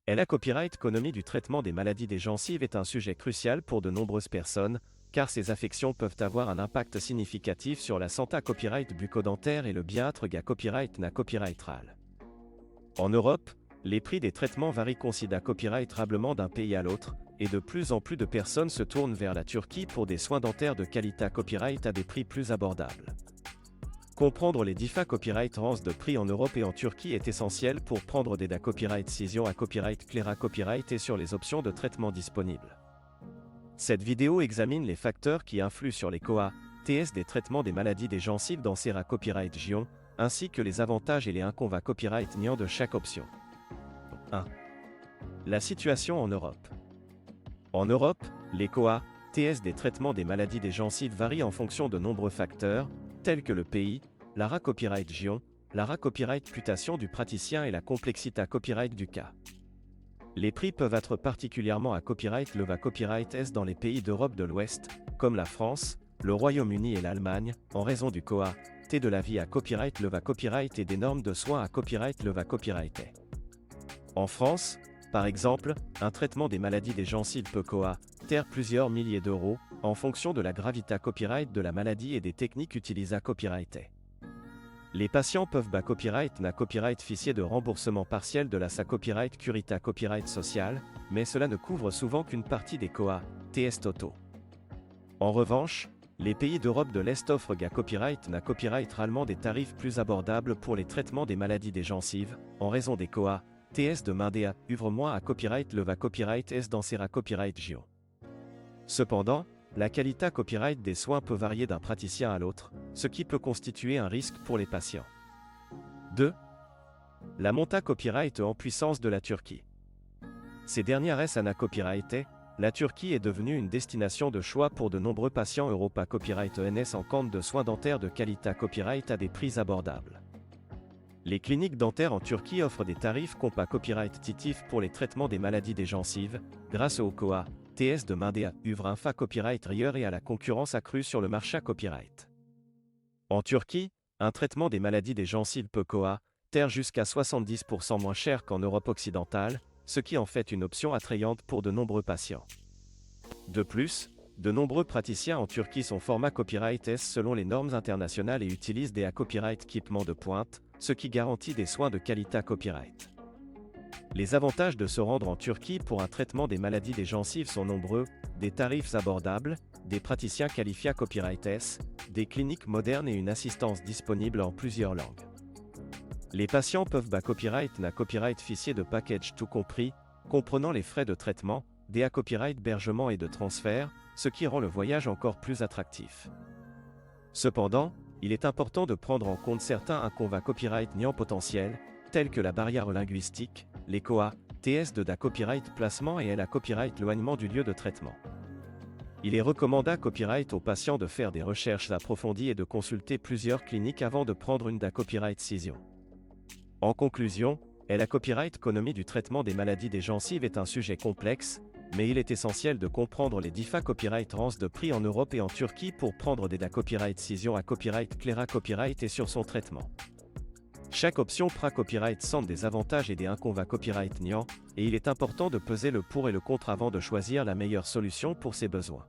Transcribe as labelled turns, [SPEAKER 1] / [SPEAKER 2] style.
[SPEAKER 1] La copyright économie du traitement des maladies des gencives est un sujet crucial pour de nombreuses personnes, car ces affections peuvent avoir un impact significatif sur la santé copyright bucco-dentaire et le bien-être copyright na copyrightral. En Europe, les prix des traitements varient considérablement d'un pays à l'autre, et de plus en plus de personnes se tournent vers la Turquie pour des soins dentaires de qualité copyright à des prix plus abordables. Comprendre les différents copyright ranges de prix en Europe et en Turquie est essentiel pour prendre des copyright décisions à copyright clair copyright et sur les options de traitement disponibles. Cette vidéo examine les facteurs qui influent sur les TS des traitements des maladies des gencives dans ces copyright gion, ainsi que les avantages et les inconvénients copyright niant de chaque option. 1. La situation en Europe. En Europe, les TS des traitements des maladies des gencives varient en fonction de nombreux facteurs, tels que le pays, la copyright gion, la copyright putation du praticien et la complexité copyright du cas. Les prix peuvent être particulièrement à copyright le copyright S dans les pays d'Europe de l'Ouest, comme la France, le Royaume-Uni et l'Allemagne, en raison du T de la vie à copyright le copyright et des normes de soins à copyright le copyright est. En France, par exemple, un traitement des maladies des gencives peut coûter plusieurs milliers d'euros, en fonction de la gravité copyright de la maladie et des techniques utilisées à copyright. Les patients peuvent copyright na copyright fichier de remboursement partiel de la copyright curita copyright social, mais cela ne couvre souvent qu'une partie des TS totaux. En revanche, les pays d'Europe de l'Est offrent copyright na copyright allemand des tarifs plus abordables pour les traitements des maladies des gencives, en raison des TS de main uvre moins à copyright le copyright S dans ces copyright gion. Cependant, la qualité copyright des soins peut varier d'un praticien à l'autre, ce qui peut constituer un risque pour les patients. 2. La montée copyright en puissance de la Turquie. Ces dernières années copyright, la Turquie est devenue une destination de choix pour de nombreux patients Europa copyright ENS en quête de soins dentaires de qualité copyright à des prix abordables. Les cliniques dentaires en Turquie offrent des tarifs copyright titifs pour les traitements des maladies des gencives, grâce au TS de main uvre un copyright rieur et à la concurrence accrue sur le marché copyright. En Turquie, un traitement des maladies des gencives peut coûter jusqu'à 70% moins cher qu'en Europe occidentale, ce qui en fait une option attrayante pour de nombreux patients. De plus, de nombreux praticiens en Turquie sont formats copyright S selon les normes internationales et utilisent des copyright équipements de pointe, ce qui garantit des soins de qualité copyright. Les avantages de se rendre en Turquie pour un traitement des maladies des gencives sont nombreux, des tarifs abordables, des praticiens qualifiés copyright S, des cliniques modernes et une assistance disponible en plusieurs langues. Les patients peuvent copyright na copyright fichier de package tout compris, comprenant les frais de traitement, des copyright hébergement et de transfert, ce qui rend le voyage encore plus attractif. Cependant, il est important de prendre en compte certains copyright niant potentiels, tels que la barrière linguistique, les TS de copyright placement et la copyright éloignement du lieu de traitement. Il est recommandé copyright aux patients de faire des recherches approfondies et de consulter plusieurs cliniques avant de prendre une copyright décision. En conclusion, la copyright économie du traitement des maladies des gencives est un sujet complexe, mais il est essentiel de comprendre les différents copyright ranges de prix en Europe et en Turquie pour prendre des copyright décisions à copyright clair copyright et sur son traitement. Chaque option copyright semble des avantages et des inconvénients copyright niant, et il est important de peser le pour et le contre avant de choisir la meilleure solution pour ses besoins.